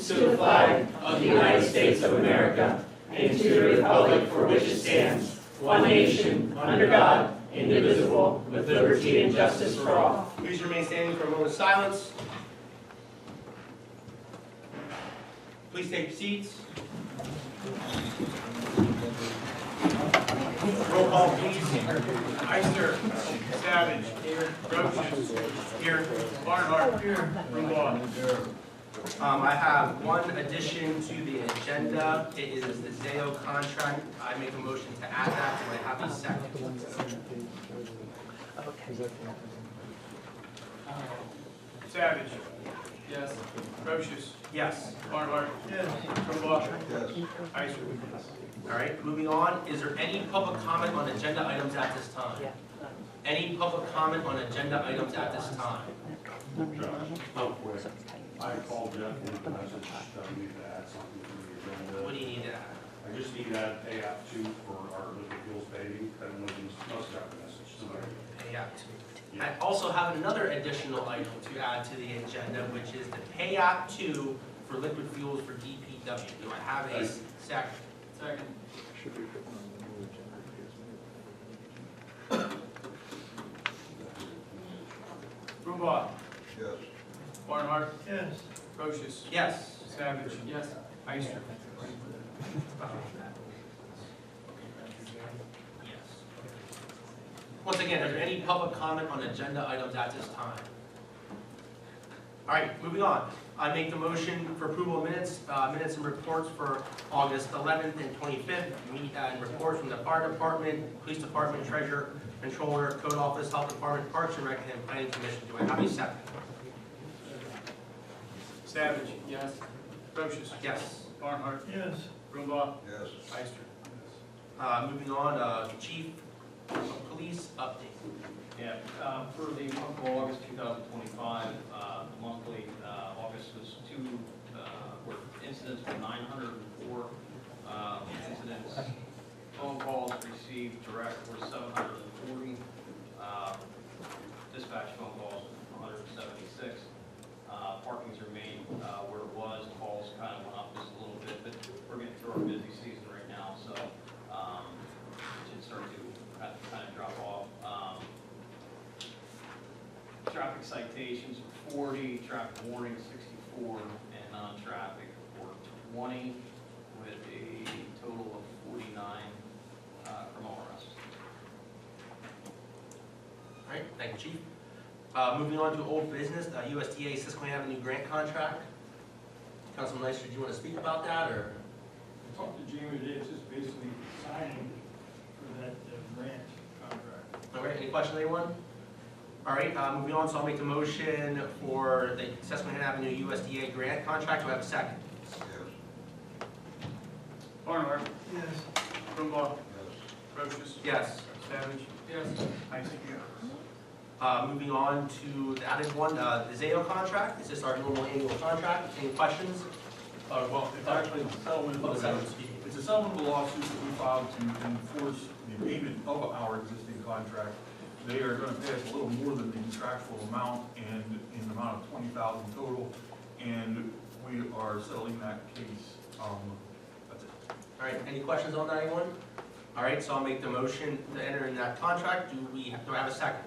allegiance to the flag of the United States of America and to the republic for which it stands, one nation, under God, indivisible, with liberty and justice for all. Please remain standing for a moment of silence. Please take seats. Roll call, please. Ister. Savage. Here. Roaches. Here. Barnhart. Here. Brumbaugh. I have one addition to the agenda. It is the ZAO contract. I make a motion to add that. Do I have a second? Savage. Yes. Roaches. Yes. Barnhart. Yes. Brumbaugh. Yes. Ister. All right, moving on. Is there any public comment on agenda items at this time? Any public comment on agenda items at this time? Oh, quick. I called Jeff and left a message that we need to add something to the agenda. What do you need to add? I just need to add pay app 2 for our liquid fuels paving. I don't know if you must have the message tonight. Pay app 2. I also have another additional item to add to the agenda, which is the pay app 2 for liquid fuels for DPW. Do I have a second? Second. Brumbaugh. Yes. Barnhart. Yes. Roaches. Yes. Savage. Yes. Ister. Yes. Once again, is there any public comment on agenda items at this time? All right, moving on. I make the motion for approval of minutes and reports for August 11th and 25th. And reports from the fire department, police department, treasurer, controller, code office, health department, parks and rec, and planning commission. Do I have a second? Savage. Yes. Roaches. Yes. Barnhart. Yes. Brumbaugh. Yes. Ister. Moving on, chief of police update. Yeah, for the month of August 2025, monthly, August was incidents were 904 incidents. Phone calls received direct were 740. Dispatch phone calls 176. Parking's remained where it was. Calls kind of went up just a little bit, but we're getting through our busy season right now, so it should start to kind of drop off. Traffic citations were 40, traffic warnings 64, and non-traffic were 20, with a total of 49 criminal arrests. All right, thank you, Chief. Moving on to old business, USDA Susquehanna Avenue grant contract. Councilman Leicester, do you want to speak about that, or? I talked to Jamie today, it's just basically signing for that grant contract. All right, any questions, anyone? All right, moving on, so I'll make the motion for the Susquehanna Avenue USDA grant contract. Do I have a second? Yes. Barnhart. Yes. Brumbaugh. Yes. Roaches. Yes. Savage. Yes. Ister. Moving on to the added one, the ZAO contract. This is our normal annual contract. Any questions? Well, it's actually a settlement. It's a settlement of the lawsuit that we filed to enforce the payment of our existing contract. They are going to pay us a little more than the contractual amount, and in the amount of $20,000 total, and we are settling that case. That's it. All right, any questions on that, anyone? All right, so I'll make the motion to enter in that contract. Do I have a second?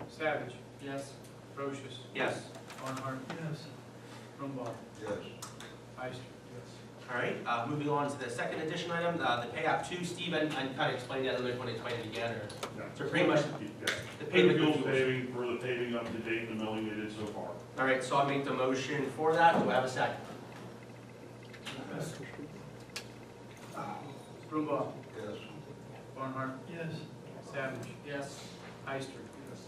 Savage. Yes. Roaches. Yes. Barnhart. Yes. Brumbaugh. Yes. Ister. Yes. All right, moving on to the second addition item, the pay app 2. Steve, I kind of explained that, I don't know if you want to explain it again, or? Yeah. So pretty much Yeah. the payment. Fuels paving, for the paving up to date, the milling we did so far. All right, so I'll make the motion for that. Do I have a second? Brumbaugh. Yes. Barnhart. Yes. Savage. Yes. Ister. Yes.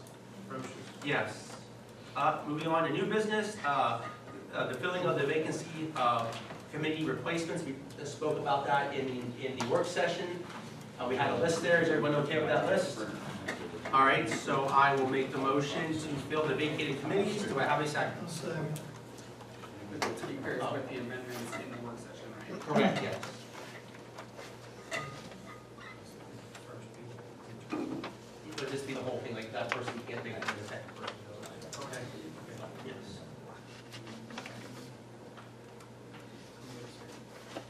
Roaches. Yes. Moving on to new business, the filling of the vacancy committee replacements. We spoke about that in the work session. We had a list there. Is everyone okay with that list? All right, so I will make the motion to fill the vacated committees. Do I have a second? To be clear, it's with the amendments in the work session, right? Correct, yes. Would this be the whole thing, like that person can't make it to the second person? Okay. Yes.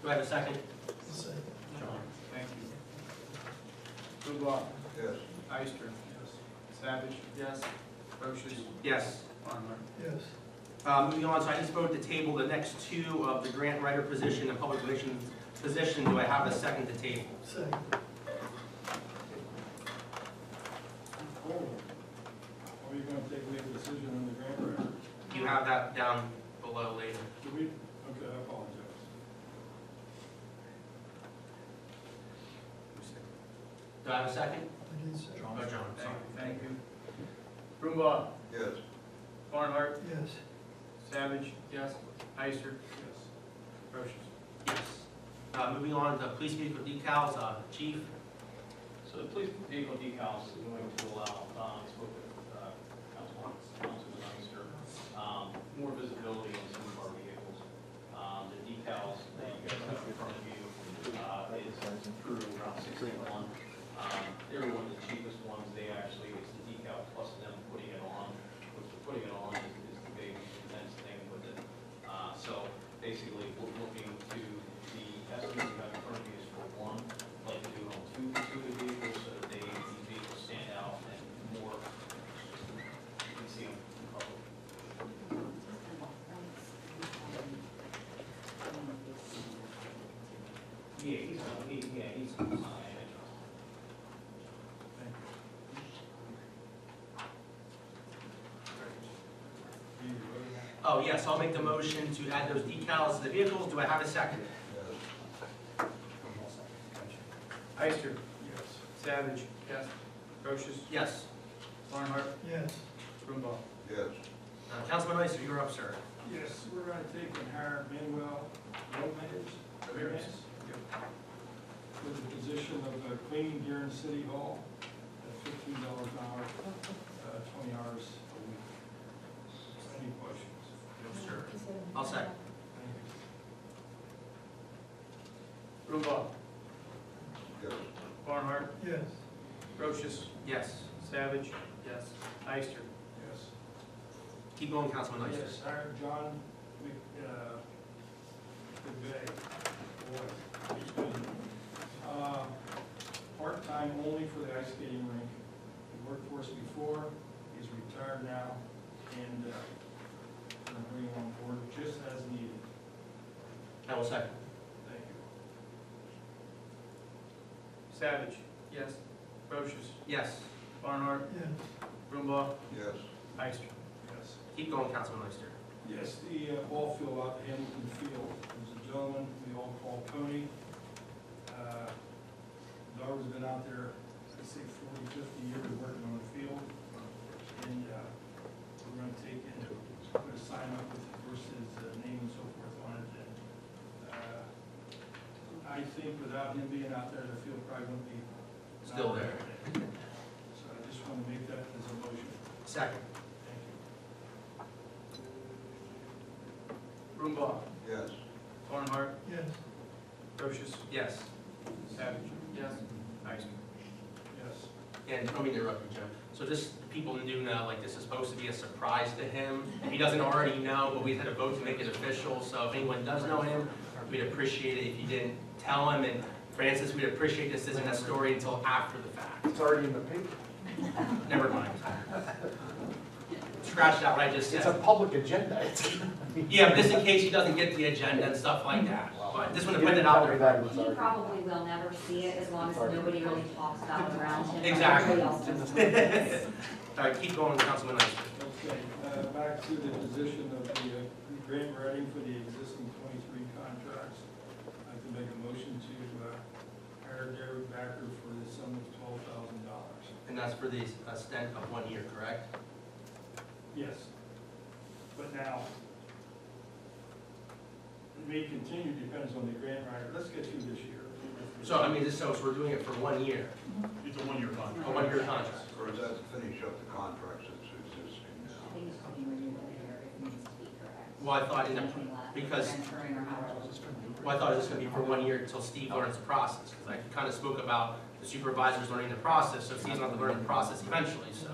Do I have a second? Thank you. Brumbaugh. Yes. Ister. Yes. Savage. Yes. Procius. Yes. Barnhart. Yes. Moving on, so I just voted to table the next two of the grant writer position and public relations position. Do I have a second to table? Second. Are you going to make a decision on the grant writer? You have that down below later. Do we? Okay, I apologize. Do I have a second? John. Oh, John, sorry. Thank you. Brumbaugh. Yes. Barnhart. Yes. Savage. Yes. Ister. Yes. Procius. Yes. Moving on to police vehicle decals, Chief. So the police vehicle decals is going to allow, I spoke with Councilman Ister, more visibility in some of our vehicles. The decals that you guys have in front of you is through around 61. They were one of the cheapest ones. They actually, it's the decal plus them putting it on, which putting it on is the big intense thing with it. So basically, we're looking to, the estimate you have in front of you is for one, like to do on two of the vehicles, so that these vehicles stand out and more, you can see them in public. He's Oh, yes, I'll make the motion to add those decals to the vehicles. Do I have a second? Ister. Yes. Savage. Yes. Procius. Yes. Barnhart. Yes. Brumbaugh. Yes. Councilman Ister, you're up, sir. Yes, we're going to take and hire Manuel Ramirez for the position of cleaning here in City Hall at $15 an hour, 20 hours a week. Any questions? No, sir. I'll second. Thank you. Brumbaugh. Yes. Barnhart. Yes. Procius. Yes. Savage. Yes. Ister. Yes. Keep going, Councilman Ister. Yes, hired John McVeigh. Part-time only for the ice skating rink. He worked for us before, he's retired now, and we're going to bring him on board just as needed. I will second. Thank you. Savage. Yes. Procius. Yes. Barnhart. Yes. Brumbaugh. Yes. Ister. Yes. Keep going, Councilman Ister. Yes, the ball field out at Hamilton Field. There's a gentleman we all call Tony. Dar's been out there, I'd say 40, 50 years working on the field. And we're going to take and put a sign up with, of course, his name and so forth on it. And I think without him being out there, the field probably wouldn't be Still there. So I just want to make that as a motion. Second. Thank you. Brumbaugh. Yes. Barnhart. Yes. Procius. Yes. Savage. Yes. Ister. Yes. And I don't mean to interrupt you, Jim. So just people do know, like, this is supposed to be a surprise to him. He doesn't already know, but we had a vote to make it official. So if anyone does know him, we'd appreciate it if you didn't tell him. And Francis, we'd appreciate this isn't a story until after the fact. It's already in the paper. Never mind. Scratch that, what I just It's a said. public agenda. Yeah, but just in case he doesn't get the agenda and stuff like that. But just want to You put it didn't out tell me there. that it was He already- probably will never see it as long as nobody really talks about it around him. Exactly. Everybody else does. All right, keep going, Councilman Ister. Okay, back to the position of the grant writing for the existing 23 contracts. I can make a motion to hire Derek Backer for the sum of $12,000. And that's for the stint of 1 year, correct? Yes. But now, it may continue, depends on the grant writer. Let's get through this year. So, I mean, this, so we're doing it for 1 year, It's a one-year a contract. 1 year contract. Or is that to finish up the contracts that's existing I now? think it's to be renewed every year if it needs to be correct. Well, I thought in the, because, Entering or however. well, I thought it was gonna be for 1 year until Steve learns the process, because I kind of spoke about the supervisors learning the process, so Steve's not learning the process eventually, so.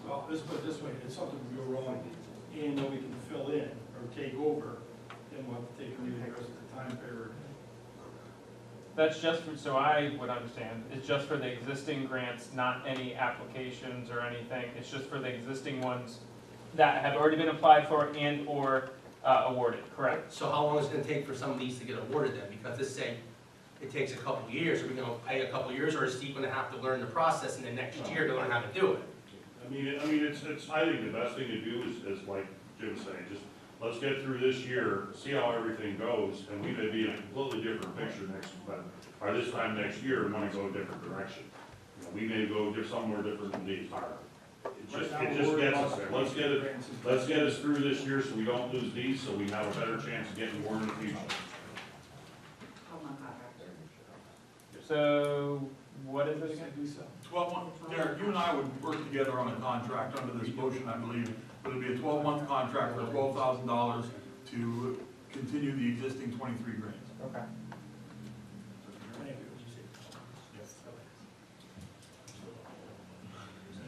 Well, let's put it this way, if something would go wrong, and then we can fill in or take over, then we'll have to take a new the rest of the time period That's just for, so I would understand, it's just for the existing grants, not any applications or anything. It's just for the existing ones that have already been applied for and or awarded, correct? So how long is it gonna take for some of these to get awarded then? Because this say it takes a couple of years, are we gonna pay a couple of years, or is Steve gonna have to learn the process and then next year they're gonna have to do it? I mean, it's, I think the best thing to do is like Jim was saying, just let's get through this year, see how everything goes, and we may be in a completely different picture next, but by this time next year, we wanna go a different direction. You know, we may go somewhere different than these are. It just gets us there. Let's get us through this year so we don't lose these, so we have a better chance of getting more in the future. So, what is it again? 12-month, Derek, you and I would work together on a contract under this motion, I believe. But it'd be a 12-month contract for $12,000 to continue the existing 23 grants. Okay.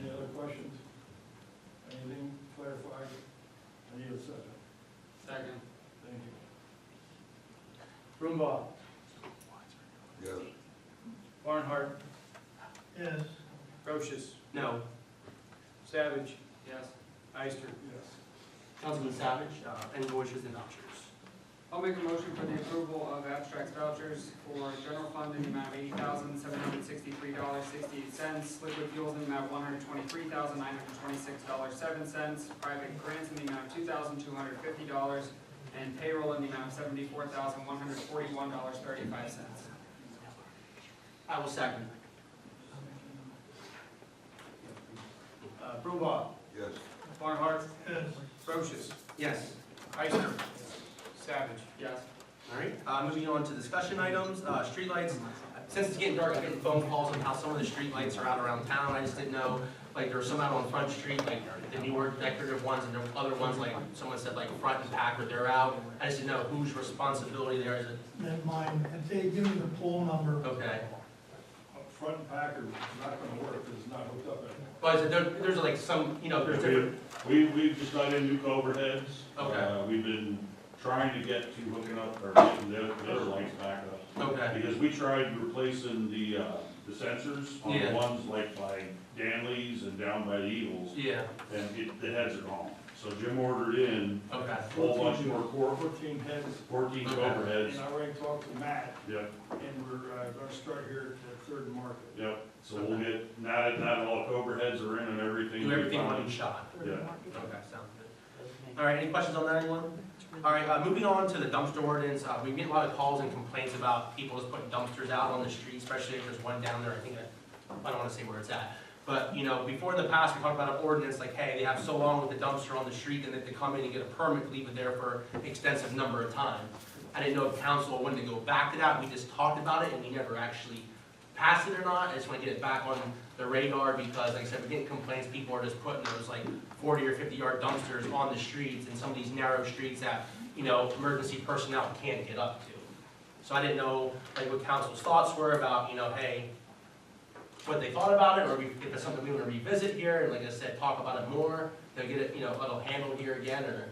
Any other questions? Anything clarified? I need a second. Second. Thank you. Brumbaugh. Yes. Barnhart. Yes. Brochus. No. Savage. Yes. Ister. Yes. Councilman Savage, any wishes and vouchers? I'll make a motion for the approval of abstracts vouchers for general fund in the amount of $80,763.68, liquid fuels in the amount of $123,926.07, private grants in the amount of $2,250, and payroll in the amount of $74,141.35. I will second. Brumbaugh. Yes. Barnhart. Yes. Brochus. Yes. Ister. Savage. Yes. All right, moving on to discussion items, streetlights. Since it's getting dark, I'm getting phone calls on how some of the streetlights are out around town. I just didn't know, like, there were some out on Front Street, like the newer decorative ones, and there were other ones, like someone said, like Front and Packard, they're out. I just didn't know whose responsibility there is. Not mine, if they give me the poll number, Okay. Front and Packard is not gonna work, because it's not hooked up anymore. But is it, there's like some, you know, there's different, We've just got in new overheads. Okay. We've been trying to get to hooking up, or getting the other lights back up. okay, Because we tried replacing the sensors on Yeah. the ones like by Danley's and down by the Eagles, yeah, and the heads are gone. So Jim ordered in okay, a whole bunch more 14 heads, 14 Okay. overheads. and I already talked to Matt, Yep, and we're gonna start here at Third and Market. yep. So we'll get, now that all the overheads are in and everything. do everything one shot. Yeah. Okay, sounds good. All right, any questions on that, anyone? All right, moving on to the dumpster ordinance, we get a lot of calls and complaints about people just putting dumpsters out on the street, especially if there's one down there, I don't wanna say where it's at. But, you know, before in the past, we talked about an ordinance, like, hey, they have so long with the dumpster on the street, and if they come in and get a permit, leave it there for an extensive number of time. I didn't know if council wanted to go back to that, we just talked about it, and we never actually passed it or not. I just wanna get it back on the radar, because, like I said, we're getting complaints, people are just putting those, like, 40 or 50-yard dumpsters on the streets, and some of these narrow streets that, you know, emergency personnel can't get up to. So I didn't know, like, what council's thoughts were about, you know, hey, what they thought about it, or if it's something we want to revisit here, and like I said, talk about it more, to get it, you know, a little handled here again, or,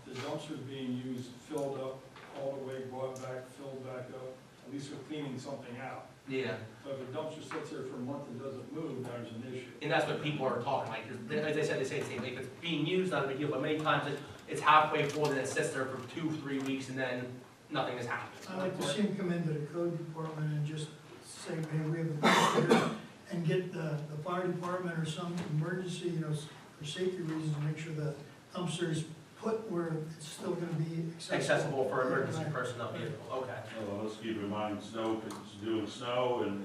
The dumpster's being used, filled up all the way, brought back, filled back up, at least we're cleaning something out. yeah. But if a dumpster sits there for a month and doesn't move, there's an issue. And that's what people are talking, like, 'cause as they said, if it's being used, not a big deal, but many times it's halfway full, and it sits there for 2-3 weeks, and then nothing has happened. I'd like to see him come into the code department and just say, hey, we have a dumpster here, and get the fire department or some emergency, you know, for safety reasons, make sure the dumpster is put where it's still gonna be Accessible for emergency personnel vehicle, okay, Well, let's keep in mind, snow, it's doing snow, and,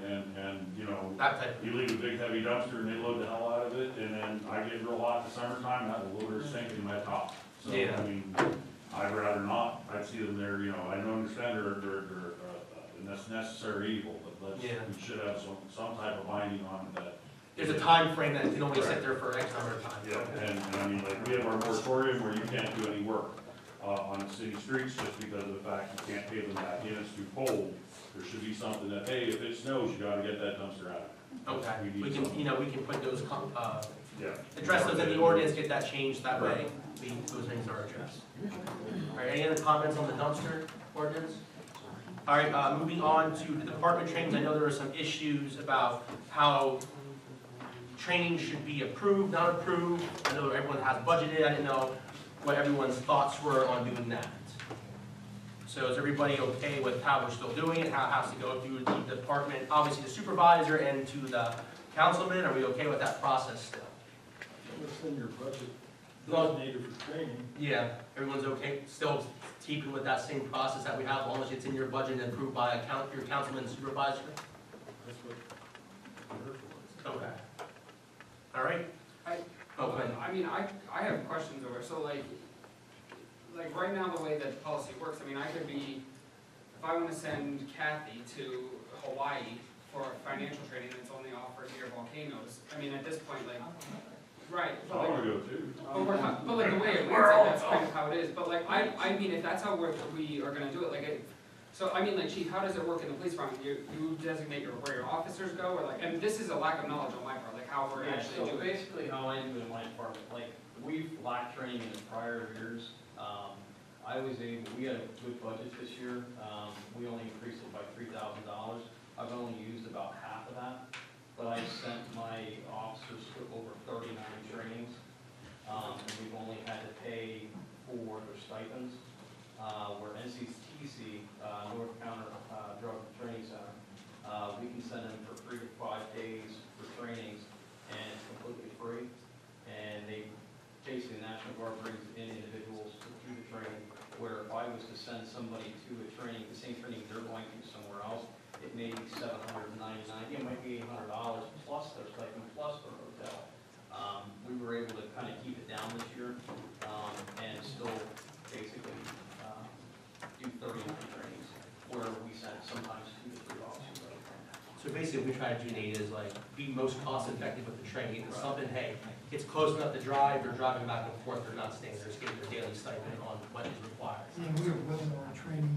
you know, that type you leave a big heavy dumpster and they load the hell out of it, and then I get real hot in the summertime, that loader's sinking my top. So, Yeah. I mean, I'd rather not, I'd see them there, you know, I don't understand they're necessary evil, but Yeah. we should have some type of binding on it that. there's a time frame that it can only sit there for X number of time. Yeah, and I mean, like, we have our moratorium where you can't do any work, on the city streets just because of the fact you can't pave them back in, it's too cold. There should be something that, hey, if it snows, you gotta get that dumpster out. Okay, We need we can, something. you know, we can put those, Yeah. address those in the ordinance, get that changed, that way, those things are addressed. All right, any other comments on the dumpster ordinance? All right, moving on to the department trainings, I know there are some issues about how training should be approved, not approved. I know everyone has budgeted, I didn't know what everyone's thoughts were on doing that. So is everybody okay with how we're still doing it, how it has to go through the department, obviously the supervisor and to the councilman? Are we okay with that process still? What's in your budget designated for training? Yeah, everyone's okay, still keeping with that same process that we have, as long as it's in your budget and approved by your councilman and supervisor? That's what I heard for. Okay. All right? Okay. I mean, I have questions over, so like right now, the way that the policy works, I mean, I could be, if I want to send Kathy to Hawaii for financial training that's only offered near volcanoes, I mean, at this point, like, right. I wanna go too. But like the way it works, like, that's kind of how it is, but like, I mean, if that's how we are gonna do it, like, so, I mean, like, chief, how does it work in the police department? You designate where your officers go, or like, and this is a lack of knowledge on my part, like, how we're Yeah, actually so doing it. basically how I do it in my department, like, we've lacked training in the prior years. We had a good budget this year, we only increased it by $3,000. I've only used about half of that, but I sent my officers to over 39 trainings, and we've only had to pay for their stipends. Where NCTC, North Counter Drug Training Center, we can send them for 3 to 5 days for trainings, and it's completely free. And basically, the National Guard brings in individuals to do the training, where if I was to send somebody to a training, the same training they're going to somewhere else, it may be $799, it might be $800 plus their stipend, plus their hotel. We were able to kind of keep it down this year, and still basically do 39 trainings, where we sent sometimes 2 to 3 officers at a time. So basically, what we try to do, Nate, is like, be most cost effective with the training. It's something, hey, it's close enough to drive, they're driving back and forth, they're not staying there, it's getting their daily stipend on what is required. Yeah, we have webinar training,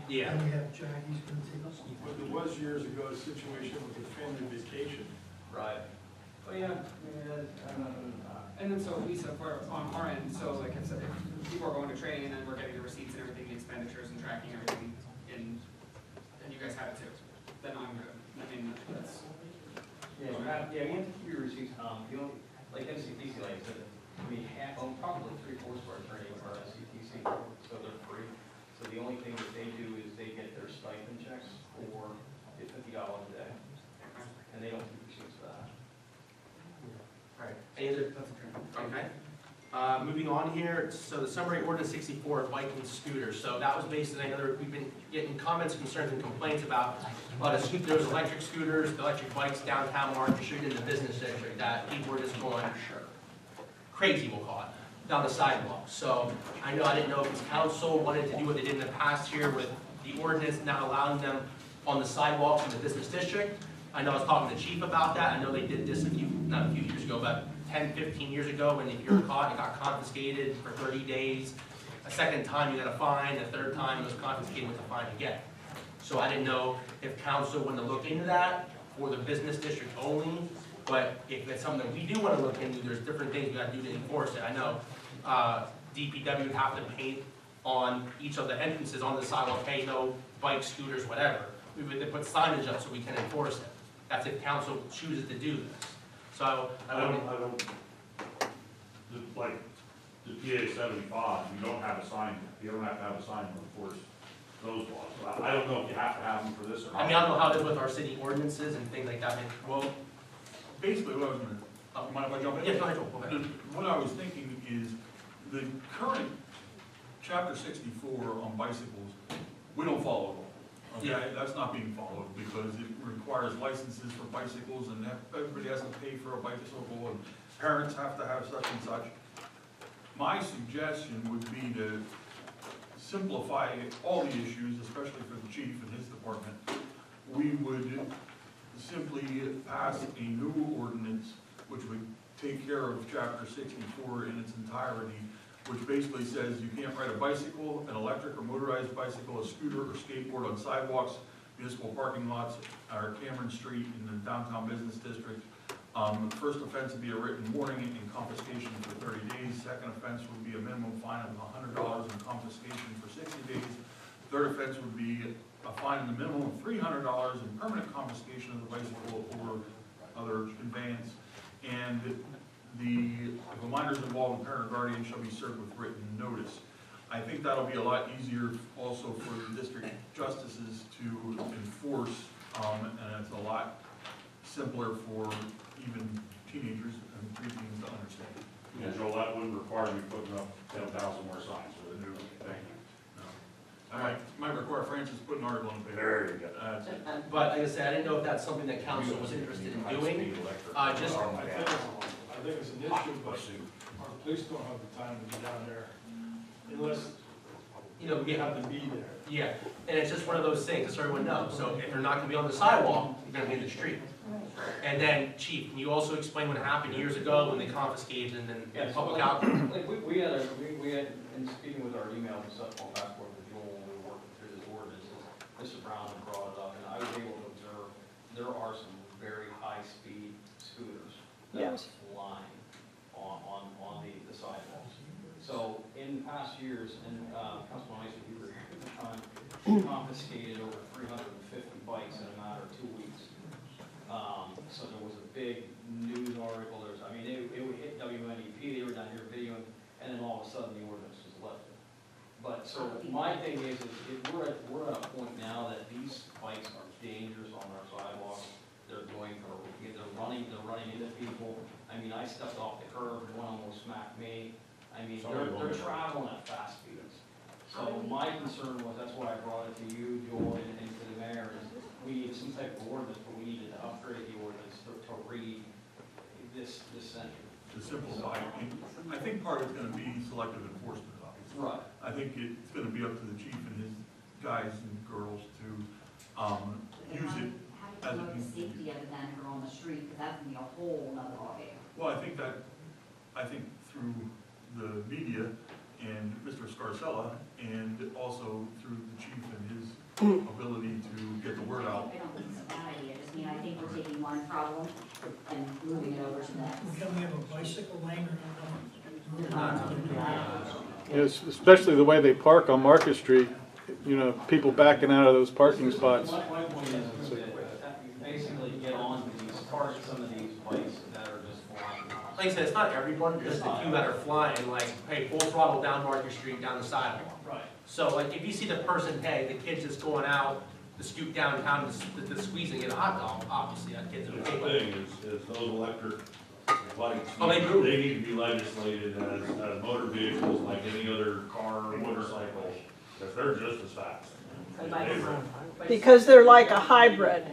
Yeah. and we have Jackie's gonna take us. But there was years ago a situation with a family vacation. Right. Oh, yeah, And then so Lisa, on our end, so like if people are going to training and then we're getting the receipts and everything, the expenditures and tracking everything, and you guys have it too, then I'm good. I mean, that's. yeah, you have to keep your receipts, you don't, like NCTC, like I said, probably 3/4 of our training are NCTC, so they're free. So the only thing that they do is they get their stipend checks for $50 a day, and they don't keep receipts for that. All right, any other? Okay. Moving on here, so the Sunbury Ordinance 64, bike and scooters. So that was basically, I know we've been getting comments, concerns, and complaints about those electric scooters, electric bikes downtown Market Street in the business district, that people were just going crazy, we'll call it, down the sidewalk. So I didn't know if this council wanted to do what they did in the past here with the ordinance not allowing them on the sidewalks in the business district. I know I was talking to the chief about that. I know they did this not a few years ago, but 10, 15 years ago, when if you're caught, it got confiscated for 30 days. A second time, you got a fine. The third time, it was confiscated with a fine again. So I didn't know if council wanted to look into that for the business district only, but if it's something that we do want to look into, there's different things we got to do to enforce it. I know DPW would have to paint on each of the entrances on the sidewalk, hey, no bikes, scooters, whatever. We would put signage up so we can enforce it. That's if council chooses to do this. So Like, the PA 75, you don't have a sign, you don't have to have a sign to enforce those laws. I don't know if you have to have them for this or not. I mean, I don't know how it is with our city ordinances and things like that. Well, basically, what I was gonna, mind if I jump in? Yeah, go ahead, Joel. Go ahead. What I was thinking is, the current chapter 64 on bicycles, we don't follow it all. Okay, Yeah. that's not being followed because it requires licenses for bicycles and everybody has to pay for a bicycle and parents have to have such and such. My suggestion would be to simplify all the issues, especially for the chief and his department. We would simply pass a new ordinance which would take care of chapter 64 in its entirety, which basically says you can't ride a bicycle, an electric or motorized bicycle, a scooter or skateboard on sidewalks, municipal parking lots, or Cameron Street in the downtown business district. First offense would be a written warning and confiscation for 30 days. Second offense would be a minimum fine of $100 and confiscation for 60 days. Third offense would be a fine in the minimum of $300 and permanent confiscation of the bicycle or other conveyance. And if a minor is involved, a parent or guardian shall be served with written notice. I think that'll be a lot easier also for the district justices to enforce, and it's a lot simpler for even teenagers and preteens to understand. Yeah, Joel, that wouldn't require me putting up 10,000 more signs for the new thing. All right, might require Francis to put an article in the paper. There you go. But like I said, I didn't know if that's something that council was interested in doing. Just- I think it's an issue, but our police don't have the time to be down there unless You know, we have to be there. yeah, and it's just one of those things, just so everyone knows. So if they're not gonna be on the sidewalk, they're gonna be in the street. And then, Chief, can you also explain what happened years ago when they confiscated and then Yeah, so public like- out? Like, we had, in speaking with our emails and stuff on passport with Joel, when we were working through this ordinance, Mr. Brown had brought it up, and I was able to observe, there are some very high-speed scooters that are flying on the sidewalks. So in past years, and Councilman Iser, you were here at the time, we confiscated over 350 bikes in a matter of 2 weeks. So there was a big news article, it would hit WNEP, they were down here videoing, and then all of a sudden the ordinance was lifted. But, so my thing is we're at a point now that these bikes are dangerous on our sidewalks. They're running into people. I stepped off the curb and one almost smacked me. They're traveling at fast speeds. So my concern was, that's why I brought it to you, Joel, and to the mayor, is we need some type of ordinance, but we needed to upgrade the ordinance to read this sentence. To simplify, I think part of it's gonna be selective enforcement, obviously. Right. I think it's gonna be up to the chief and his guys and girls to, use it How as do you a promote the safety of it then if they're on the street, because that's gonna be a whole nother ballgame. Well, I think through the media and Mr. Scarcella, and also through the chief and his ability to get the word out. I don't think it's a bad idea, just I think we're taking one problem and moving it over to the next. Can we have a bicycle lane Yes, especially the way they park on Market Street, people backing out of those parking spots. My point is that you basically get on to these cars, some of these bikes that are just flying. Like I said, it's not everyone, just a few that are flying, like, hey, full throttle down Market Street, down the sidewalk. Right. So like, if you see the person, hey, the kid's just going out to scoot downtown to squeeze and get a hot dog, obviously, that kid's The okay. thing is those electric bikes, Oh, they do. they need to be legislated as motor vehicles like any other car or motorcycle, because they're just as fast. Because they're like a hybrid.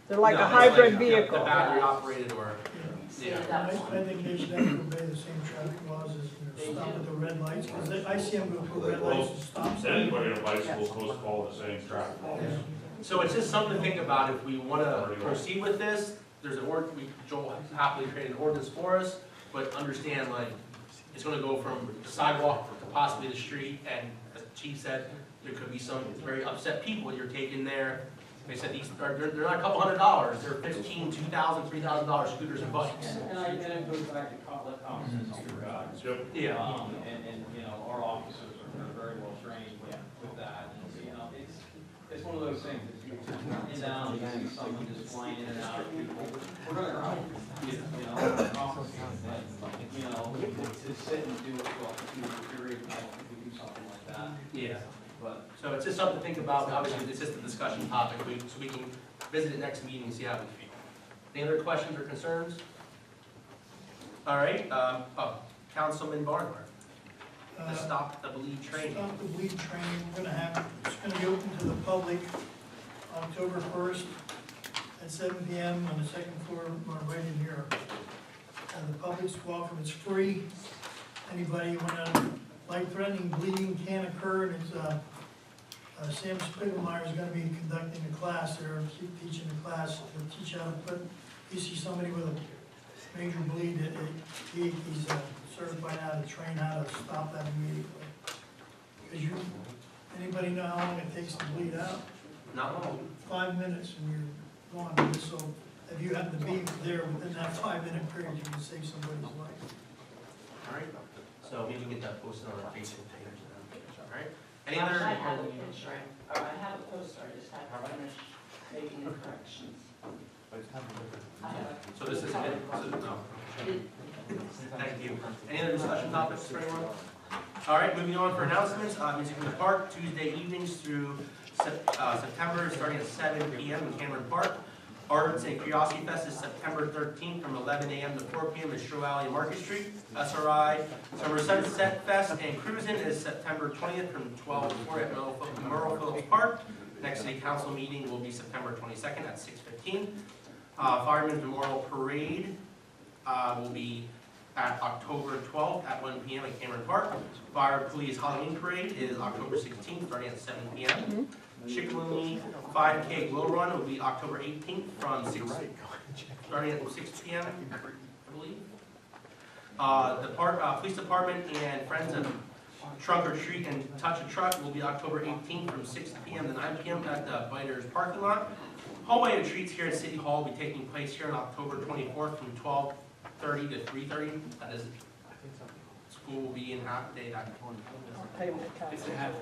They're like No, a it's hybrid the vehicle. battery operated or, yeah. I think they should have to obey the same traffic laws as, stop at the red lights, because I see them go through red lights and stop. Anybody on a bicycle is supposed to follow the same traffic laws. So it's just something to think about if we want to proceed with this. There's an Joel happily created an ordinance for us, but understand like, it's going to go from the sidewalk to possibly the street, and as the chief said, there could be some very upset people you're taking there. They said they're not a couple $100, they're $1,500, $2,000, $3,000 scooters and bikes. And it goes back to common sense on your guys. Yep. Yeah. Our officers are very well trained with that, and, it's one of those things, if you run down, you see someone just flying in and out of people, we're gonna run, to sit and do it for a period of time, if we do something like that. Yeah. But So it's just something to think about. Obviously, it's just a discussion topic, so we can visit it next meeting and see how we feel. Any other questions or concerns? All right, Councilman Barnhart, the Stop the Bleed training. Stop the bleed training, we're gonna have, it's gonna be open to the public October 1st at 7 PM on the second floor, right in here. And the public's welcome, it's free. Anybody, when a life-threatening bleeding can occur, and it's, Sam Spiegelmeyer is gonna be conducting a class there, teaching the class, to teach how to put, you see somebody with a major bleed, he's certified how to train how to stop that immediately. Because anybody know how long it takes to bleed out? Not long. 5 minutes and you're gone. So if you happen to be there within that 5-minute period, you can save somebody's life. All right, so maybe we get that posted on our Facebook page. All right, Any other? I have a picture, or I have a poster, I just have to finish making the corrections. I have a- So this is it? No. Thank you. Any other discussion topics for anyone? All right, moving on for announcements. Music in the Park, Tuesday evenings through September, starting at 7 p.m. in Cameron Park. Arts and Curiosity Fest is September 13th from 11 a.m. to 4 p.m. at Stroh Alley and Market Street. SRI Summer Sunset Fest and Cruisin' is September 20th from 12 to 4 at Merle Phillips Park. Next city council meeting will be September 22nd at 6:15. Fireman's Memorial Parade will be at October 12th at 1 p.m. at Cameron Park. Fire Police Halloween Parade is October 16th, starting at 7 p.m. Chickaloonie 5K Glow Run will be October 18th from starting at 6 p.m. I believe. The Police Department and Friends of Trunk or Treat and Touch a Truck will be October 18th from 6 p.m. to 9 p.m. at the Biters parking lot. Hallway of Treats here at City Hall will be taking place here on October 24th from 12:30 to 3:30. That is, school will be in half day that It's a half.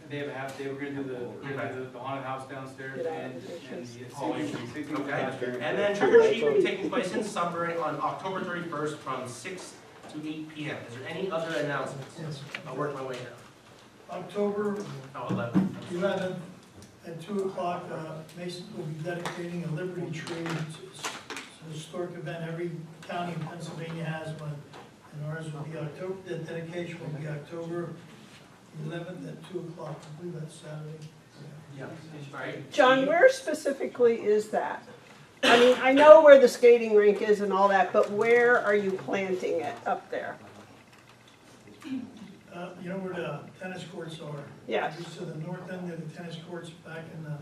They have a half day, we're gonna do the haunted house downstairs and the hallway. Okay, and then trick or treat will be taking place in Sunbury on October 31st from 6 to 8 p.m. Is there any other announcements? Yes. I'll work my way down. October Oh, 11. 11th at 2 o'clock, Mason will be dedicating a Liberty Tree. It's a historic event. Every county in Pennsylvania has one. And ours will be October, the dedication will be October 11th at 2 o'clock. I believe that's Saturday. Yeah. All right. John, where specifically is that? I mean, I know where the skating rink is and all that, but where are you planting it up there? You know where the tennis courts are? Yes. Just to the north end of the tennis courts back in the,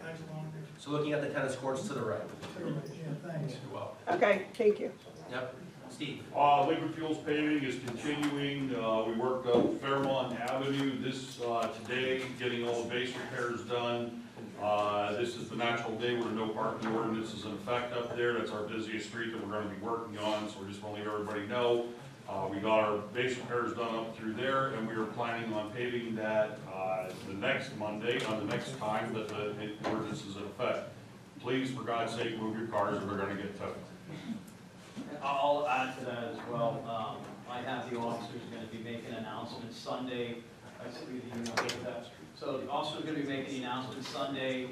back along there. So looking at the tennis courts to the right. Yeah, thanks. You're welcome. Okay, thank you. Yep. Steve. Liquid Fuels paving is continuing. We worked up Fairmont Avenue today, getting all the base repairs done. This is the natural day where no parking ordinance is in effect up there. That's our busiest street that we're going to be working on, so we just want to let everybody know. We got our base repairs done up through there, and we are planning on paving that the next Monday, on the next time that the ordinance is in effect. Please, for God's sake, move your cars or they're going to get towed. I'll add to that as well. I have the officers going to be making announcements Sunday. I sent you the email with that. So the officers are going to be making the announcements Sunday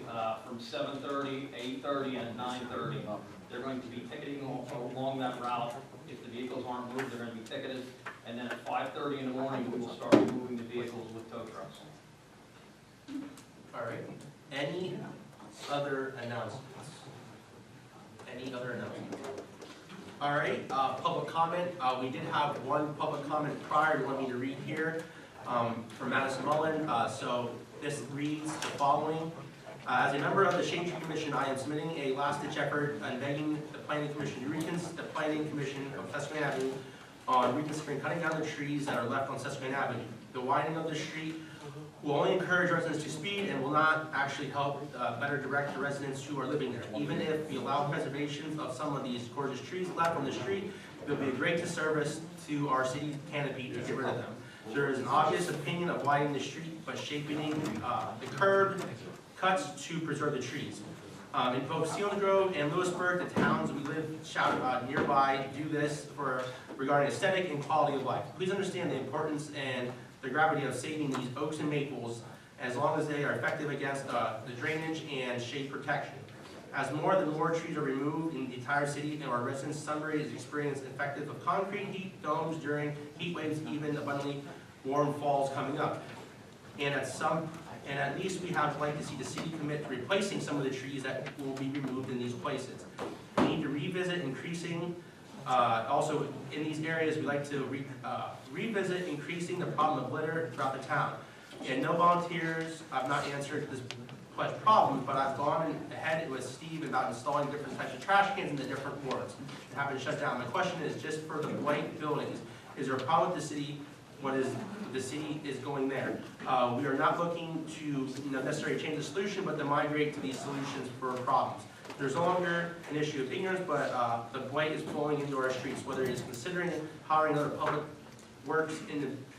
from 7:30, 8:30, and 9:30. They're going to be ticketing along that route. If the vehicles aren't moved, they're going to be ticketed. And then at 5:30 in the morning, we will start moving the vehicles with tow trucks. All right. Any other announcements? Any other announcements? All right, public comment. We did have one public comment prior to let me to read here from Madison Mullen. So this reads the following. As a member of the Shade Tree Commission, I am submitting a last-ditch effort and begging the Planning Commission to reconsider the Planning Commission of Susquehanna Avenue on reconsidering cutting down the trees that are left on Susquehanna Avenue. The widening of the street will only encourage residents to speed and will not actually help better direct the residents who are living there. Even if we allow preservation of some of these gorgeous trees left on the street, it will be a great disservice to our city canopy to get rid of them. There is an obvious opinion of widening the street, but shaping the curb cuts to preserve the trees. In both Sealand Grove and Lewisburg, the towns we live nearby do this regarding aesthetic and quality of life. Please understand the importance and the gravity of saving these oaks and maples as long as they are effective against the drainage and shade protection. As more trees are removed in the entire city and our residents, Sunbury is experiencing effective of concrete heat domes during heat waves, even abundantly warm falls coming up. And at least we have like to see the city commit to replacing some of the trees that will be removed in these places. We need to revisit increasing, also in these areas, we like to revisit increasing the problem of litter throughout the town. And no volunteers, I've not answered this problem, but I've gone ahead with Steve about installing different types of trash cans in the different wards that have been shut down. My question is just for the white buildings, is there a problem with the city? The city is going there. We are not looking to necessarily change the solution, but to migrate to these solutions for problems. There's no longer an issue of ignorance, but the blight is flowing into our streets, whether it's considering hiring another public works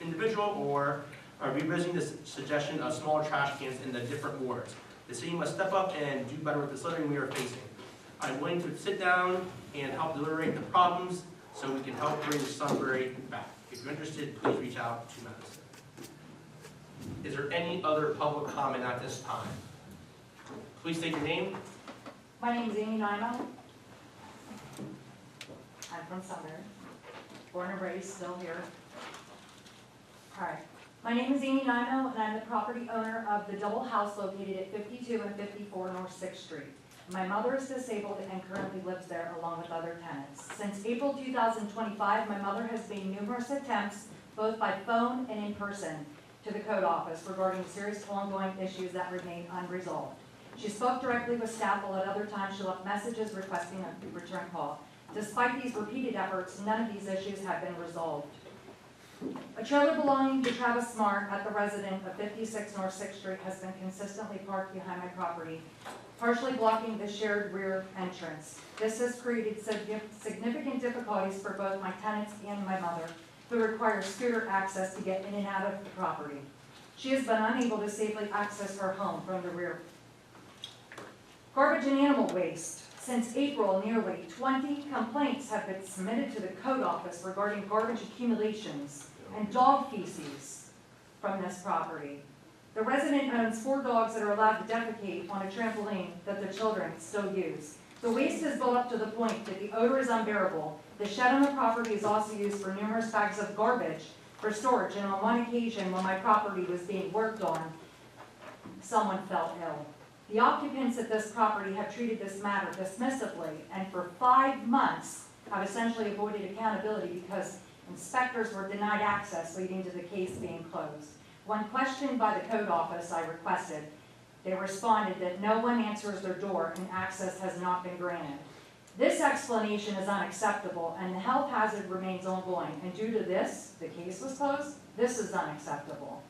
individual or are revisiting the suggestion of smaller trash cans in the different wards. The city must step up and do better with this littering we are facing. I'm willing to sit down and help deliberate the problems so we can help bring Sunbury back. If you're interested, please reach out to Madison. Is there any other public comment at this time? Please state your name. My name is Amy Nimo. I'm from Sunbury, born and raised, still here. All right. My name is Amy Nimo, and I'm the property owner of the double house located at 52 and 54 North 6th Street. My mother is disabled and currently lives there along with other tenants. Since April 2025, my mother has made numerous attempts, both by phone and in person, to the code office regarding serious ongoing issues that remain unresolved. She spoke directly with staff, while at other times she left messages requesting a return call. Despite these repeated efforts, none of these issues have been resolved. A trailer belonging to Travis Smart at the resident of 56 North 6th Street has been consistently parked behind my property, partially blocking the shared rear entrance. This has created significant difficulties for both my tenants and my mother, who require scooter access to get in and out of the property. She has been unable to safely access her home from the rear. Garbage and animal waste. Since April, nearly 20 complaints have been submitted to the code office regarding garbage accumulations and dog feces from this property. The resident owns 4 dogs that are allowed to defecate on a trampoline that the children still use. The waste is built up to the point that the odor is unbearable. The shed on the property is also used for numerous bags of garbage for storage, and on one occasion when my property was being worked on, someone fell ill. The occupants of this property have treated this matter dismissively, and for 5 months have essentially avoided accountability because inspectors were denied access, leading to the case being closed. When questioned by the code office, I requested, they responded that no one answers their door and access has not been granted. This explanation is unacceptable, and the health hazard remains ongoing, and due to this, the case was closed. This is unacceptable.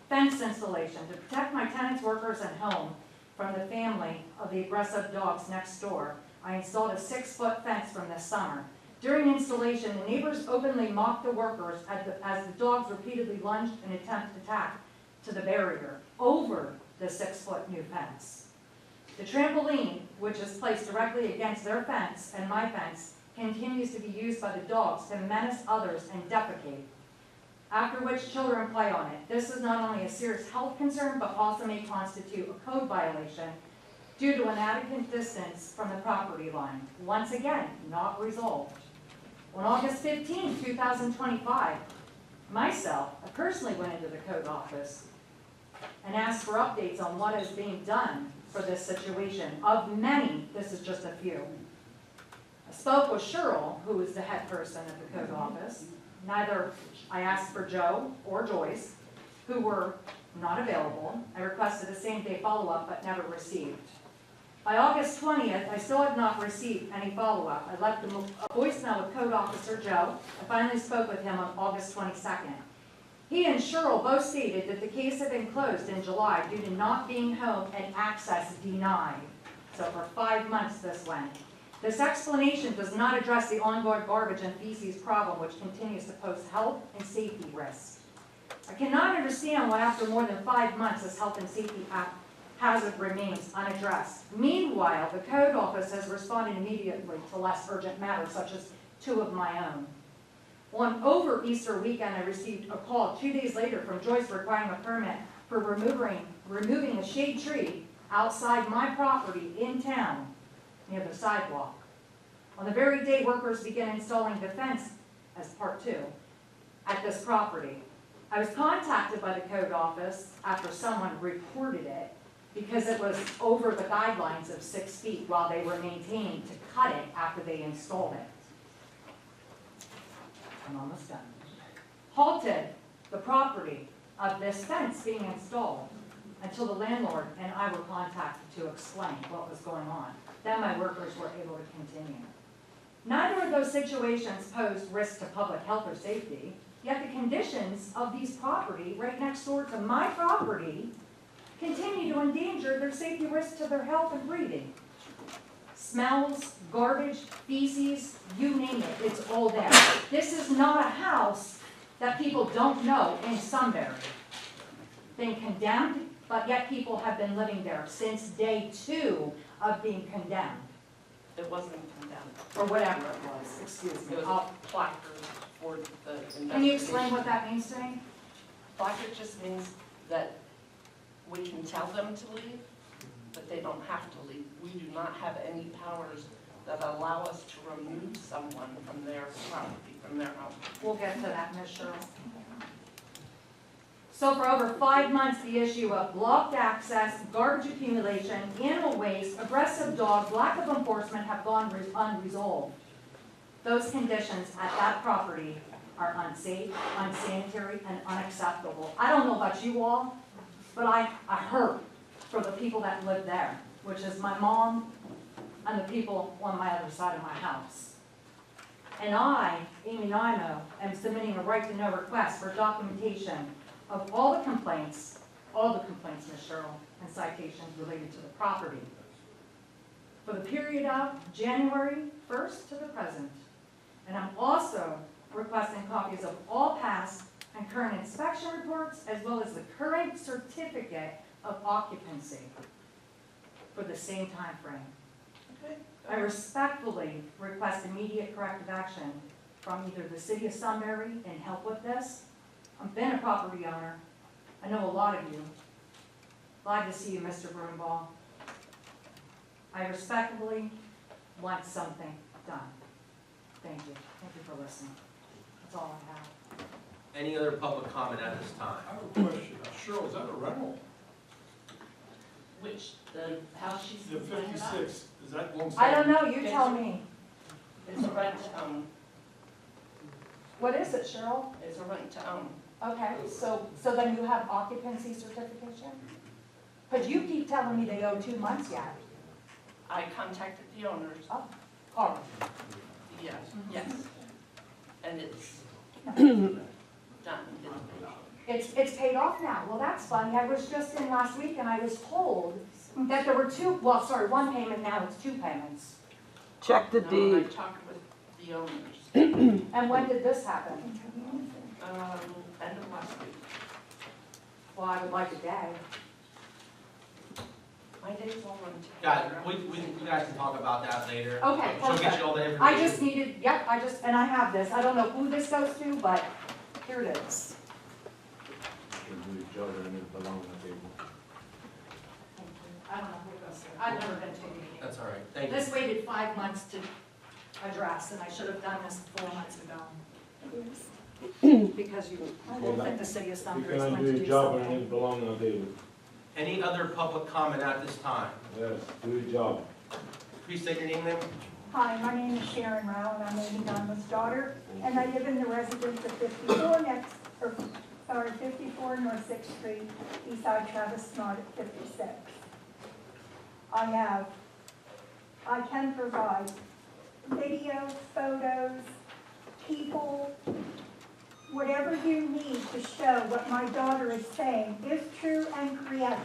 Fence installation. To protect my tenants, workers, and home from the family of the aggressive dogs next door, I installed a 6-foot fence from this summer. During installation, the neighbors openly mocked the workers as the dogs repeatedly lunged in an attempt to attack to the barrier over the 6-foot new fence. The trampoline, which is placed directly against their fence and my fence, continues to be used by the dogs to menace others and defecate, after which children play on it. This is not only a serious health concern, but also may constitute a code violation due to an adequate distance from the property line. Once again, not resolved. On August 15, 2025, myself, I personally went into the code office and asked for updates on what is being done for this situation. Of many, this is just a few. I spoke with Cheryl, who is the head person at the code office. Neither, I asked for Joe or Joyce, who were not available. I requested a same-day follow-up, but never received. By August 20th, I still have not received any follow-up. I left a voicemail with Code Officer Joe. I finally spoke with him on August 22nd. He and Cheryl both stated that the case had been closed in July due to not being home and access denied. So for 5 months this went. This explanation does not address the ongoing garbage and feces problem, which continues to pose health and safety risks. I cannot understand why after more than 5 months this health and safety hazard remains unaddressed. Meanwhile, the code office has responded immediately to less urgent matters, such as 2 of my own. On over Easter weekend, I received a call 2 days later from Joyce requiring a permit for removing a shade tree outside my property in town near the sidewalk. On the very day workers began installing the fence as part 2 at this property, I was contacted by the code office after someone reported it because it was over the guidelines of 6 feet while they were maintaining to cut it after they installed it. I'm almost done. Halted the property of this fence being installed until the landlord and I were contacted to explain what was going on. Then my workers were able to continue. Neither of those situations posed risk to public health or safety, yet the conditions of these property right next door to my property continue to endanger their safety risk to their health and breathing. Smells, garbage, feces, you name it, it's all there. This is not a house that people don't know in Sunbury. been condemned, but yet people have been living there since day 2 of being condemned, It wasn't condemned. or whatever it was, excuse me. It was a placard for the investigation. Can you explain what that means to me? Placard just means that we can tell them to leave, but they don't have to leave. We do not have any powers that allow us to remove someone from their property, from their home. We'll get to that, Ms. Cheryl. So for over 5 months, the issue of blocked access, garbage accumulation, animal waste, aggressive dogs, lack of enforcement have gone unresolved. Those conditions at that property are unsafe, unsanitary, and unacceptable. I don't know about you all, but I hurt for the people that live there, which is my mom and the people on my other side of my house. And I, Amy Nino, am submitting a right to know request for documentation of all the complaints, Ms. Cheryl, and citations related to the property for the period of January 1st to the present. And I'm also requesting copies of all past and current inspection reports, as well as the current certificate of occupancy for the same time frame. Okay. I respectfully request immediate corrective action from either the city of Sunbury and help with this. I've been a property owner. I know a lot of you. Glad to see you, Mr. Brunball. I respectfully want something done. Thank you. Thank you for listening. That's all I have. Any other public comment at this time? I have a question. Cheryl, is that a rental? Which, the house she's The complaining about? 56, is that alongside? I don't know. You tell me. It's a rent to own. What is it, Cheryl? It's a rent to own. Okay, so then you have occupancy certification? Because you keep telling me they owe 2 months yet. I contacted the owners. Oh, all right. Yes, yes. And it's done. It's paid off now. Well, that's funny. I was just in last week and I was told that there were one payment, now it's 2 payments. Check the No, I deed. talked with the owners. And when did this happen? End of last week. Well, I would like a day. My days all run Guys, together. we guys can talk about that later. Okay, She'll get perfect. you all the information. I just needed, and I have this. I don't know who this goes to, but here it is. I don't know who it goes to. I've never been to a meeting. That's all right, thank you. This waited 5 months to address, and I should have done this 4 months ago. Because you think the city of Sunbury is going to do something. Any other public comment at this time? Yes, do your job. Please state your name, ma'am. Hi, my name is Sharon Merle, and I'm Amy Donovan's daughter, and I live in the residence of 54 North 6th Street, beside Travis Smart at 56. I can provide video, photos, people, whatever you need to show what my daughter is saying is true and correct.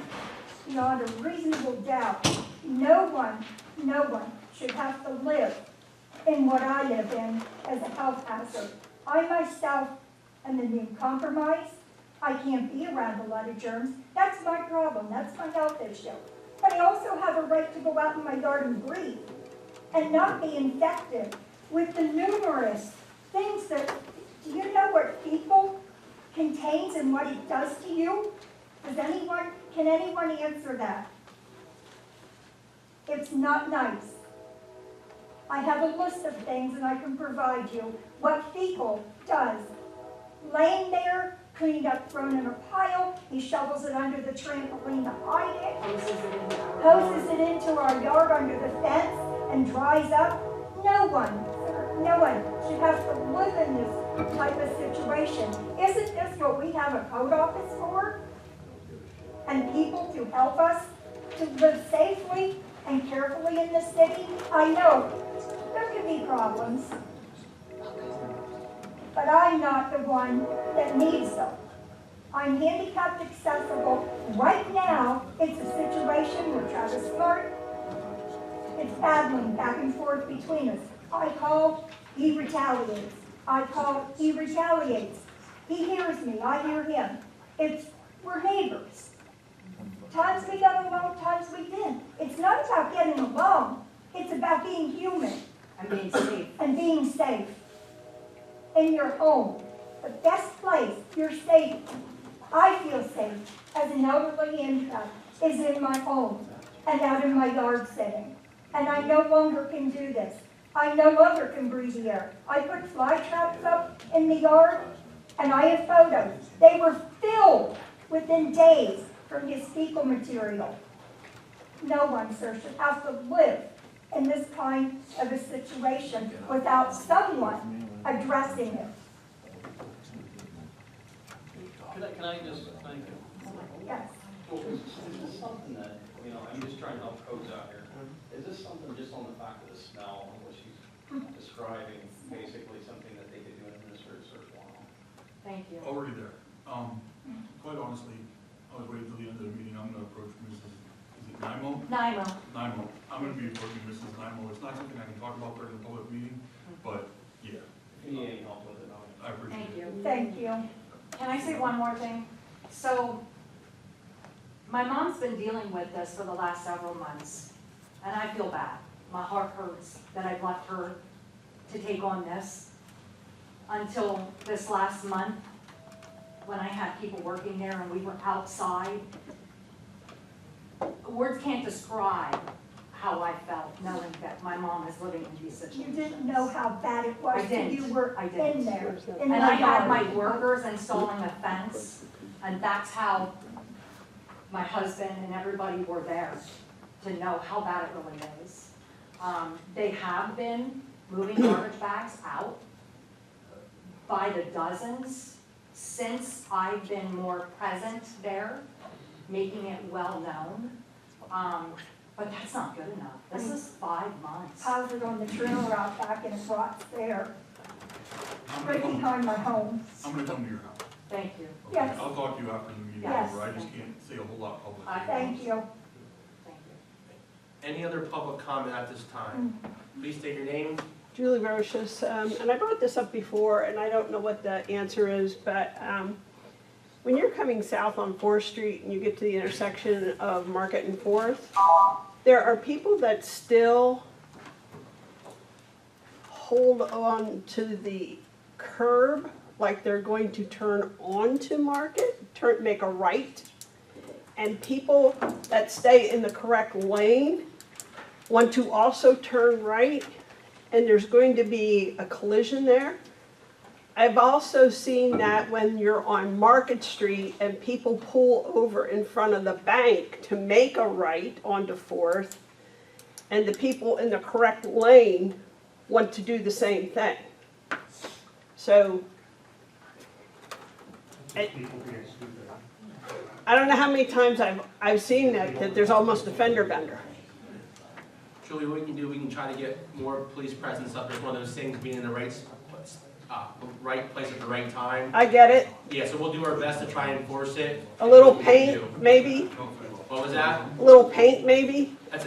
Beyond a reasonable doubt, no one should have to live in what I live in as a health hazard. I myself am immunocompromised. I can't be around a lot of germs. That's my problem. That's my health issue. But I also have a right to go out in my yard and breathe and not be infected with the numerous things that, do you know what fecal contains and what it does to you? Can anyone answer that? It's not nice. I have a list of things and I can provide you what fecal does. Laying there, cleaned up, thrown in a pile, he shovels it under the trampoline to hide it, hoses it into our yard under the fence and dries up. No one should have to live in this type of situation. Isn't this what we have a code office for? And people to help us to live safely and carefully in the city? I know there can be problems, but I'm not the one that needs them. I'm handicapped accessible. Right now, it's a situation where Travis Smart is battling back and forth between us. I call, he retaliates. I call, he retaliates. He hears me, I hear him. We're neighbors. Times we got along, times we didn't. It's not about getting along. It's about being human. And being safe. And being safe. In your home. The best place you're safe, I feel safe as an elderly handicapped, is in my home and out in my yard sitting. And I no longer can do this. I no longer can breathe the air. I put fly traps up in the yard, and I have photos. They were filled within days from his fecal material. No one, sir, should have to live in this kind of a situation without someone addressing it. Can I just, thank you. Yes. Well, is this something that, you know, I'm just trying to help codes out here. Is this something just on the fact of the smell and what she's describing, basically something that they could do an administrative search warrant on? Thank you. Already there. Quite honestly, I was waiting till the end of the meeting. I'm gonna approach Mrs., is it Nimo? Nimo. Nimo. I'm gonna be approaching Mrs. Nimo. It's not something I can talk about during a public meeting, but yeah, If you need any help with it, I appreciate Thank it. you. Thank you. Can I say one more thing? So, my mom's been dealing with this for the last several months, and I feel bad. My heart hurts that I've left her to take on this until this last month when I had people working there and we were outside. Words can't describe how I felt knowing that my mom is living in these situations. You didn't know how bad it was I didn't. till you were I didn't. in there. And I had my workers installing a fence, and that's how my husband and everybody were there to know how bad it really is. They have been moving garbage bags out by the dozens since I've been more present there, making it well known. But that's not good enough. This is 5 months. Piles it on the trailer out back and it rots there, I'm right gonna come, behind my home. I'm gonna come to your house. Thank you. Okay? Yes. I'll talk to you after the meeting Yes. over. I just can't say a whole lot publicly. Thank you. Thank you. Any other public comment at this time? Please state your name. Julie Roches, and I brought this up before, and I don't know what the answer is, but when you're coming south on 4th Street and you get to the intersection of Market and 4th, there are people that still hold on to the curb like they're going to turn onto Market, make a right, and people that stay in the correct lane want to also turn right, and there's going to be a collision there. I've also seen that when you're on Market Street and people pull over in front of the bank to make a right onto 4th, and the people in the correct lane want to do the same thing. So, I don't know how many times I've seen that there's almost a fender bender. Julie, what we can do, we can try to get more police presence up. There's one of those things, being in the right place at the right time. I get it. Yeah, so we'll do our best to try and enforce it. A little What we can do. paint, maybe. What was that? A little paint, maybe. I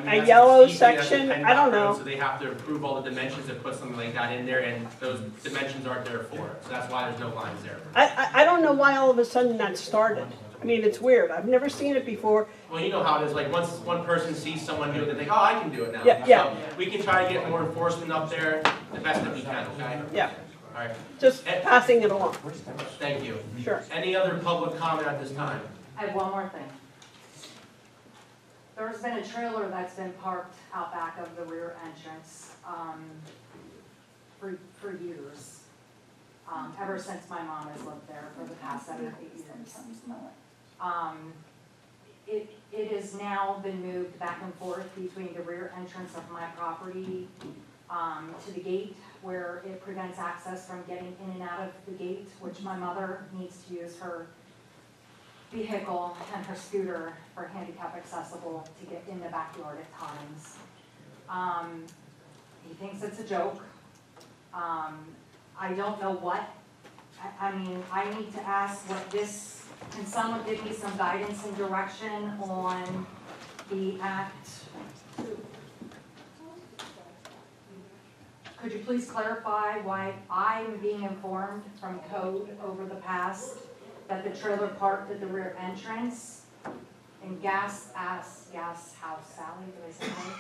mean, A that's yellow easy, that's section, the PennDOT I don't code, know. So they have to approve all the dimensions to put something like that in there, and those dimensions aren't there for it. So that's why there's no lines there. I don't know why all of a sudden that started. I mean, it's weird. I've never seen it before. Well, you know how it is, like, once one person sees someone do it, they think, oh, I can do it now. Yeah, yeah. So we can try to get more enforcement up there the best that we can, okay? Yeah, All right, just passing it along. thank you. Sure. Any other public comment at this time? I have one more thing. There's been a trailer that's been parked out back of the rear entrance for years, ever since my mom has lived there for the past 7 or 8 years. It has now been moved back and forth between the rear entrance of my property to the gate, where it prevents access from getting in and out of the gate, which my mother needs to use her vehicle and her scooter for handicap accessible to get in the backyard at times. He thinks it's a joke. I don't know what, I mean, I need to ask what this, can someone give me some guidance and direction on the act? Could you please clarify why I'm being informed from code over the past that the trailer parked at the rear entrance in Gas House Alley, did I say that?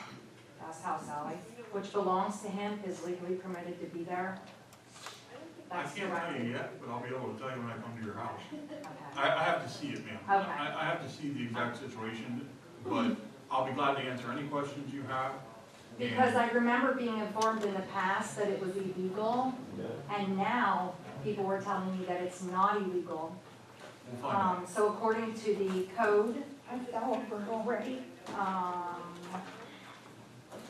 Gas House Alley, which belongs to him, is legally permitted to be there. I That's can't correct. tell you yet, but I'll be able to tell you when I come to your house. Okay. I have to see it, ma'am. Okay. I have to see the exact situation, but I'll be glad to answer any questions you have. Because I remember being informed in the past that it was illegal, and now people were telling me that it's not illegal. We'll find out. So according to the code, I fell over already.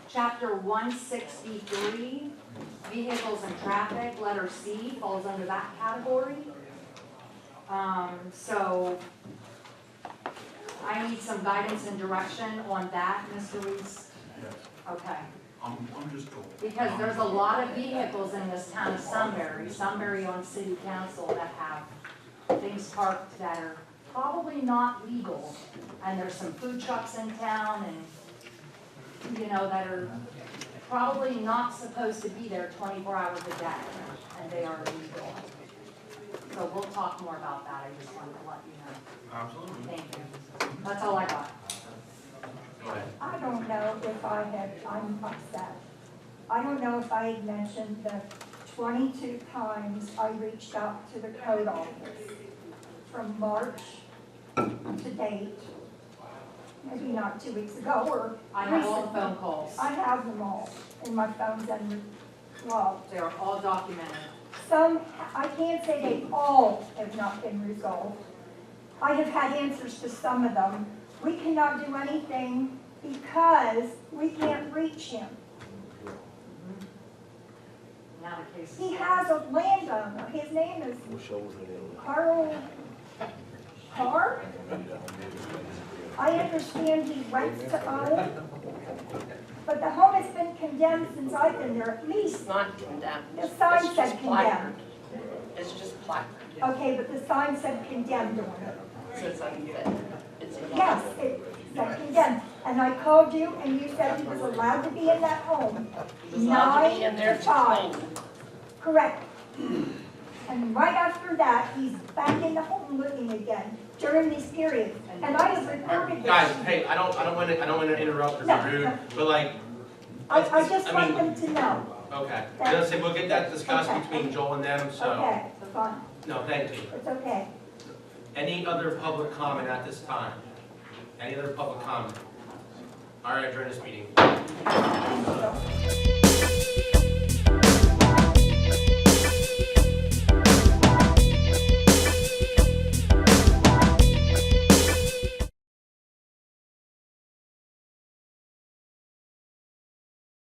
Chapter 163, vehicles and traffic, letter C falls under that category. So I need some guidance and direction on that, Mr. Reese. Yes, Okay. I'm just told. Because there's a lot of vehicles in this town of Sunbury on city council that have things parked that are probably not legal. And there's some food trucks in town and, you know, that are probably not supposed to be there 24 hours a day, and they are illegal. So we'll talk more about that, I just wanted to let you know. Absolutely. Thank you. That's all I got. Go ahead. I don't know if I'm upset. I don't know if I had mentioned the 22 times I reached out to the code office from March to date. Maybe not 2 weeks ago or I have all the recently. phone calls. I have them all in my phones and logged. They are all documented. Some, I can't say they all have not been resolved. I have had answers to some of them. We cannot do anything because we can't reach him. Now the case is. He has a landowner, his name is Carl Carr. I understand he rents to own, but the home has been condemned since I've been there, at least. It's not condemned. The sign It's said just placard. condemned. It's just placard. Okay, but the sign said condemned on it. So it's unfit. It's a Yes, it said condemned. And I called you and you said he was allowed to be in that home. He was allowed to be in there 9 to to 5. clean. Correct. And right after that, he's back in the home living again during these periods. And I have reported this. Guys, hey, I don't want to interrupt or No, be rude, no. but like, I just I want mean- them to know. okay. I'm gonna say, we'll get that discussed between Joel and them, so, Okay, fine. no, thank you. It's okay. Any other public comment at this time? Any other public comment? All right, adjourn this meeting.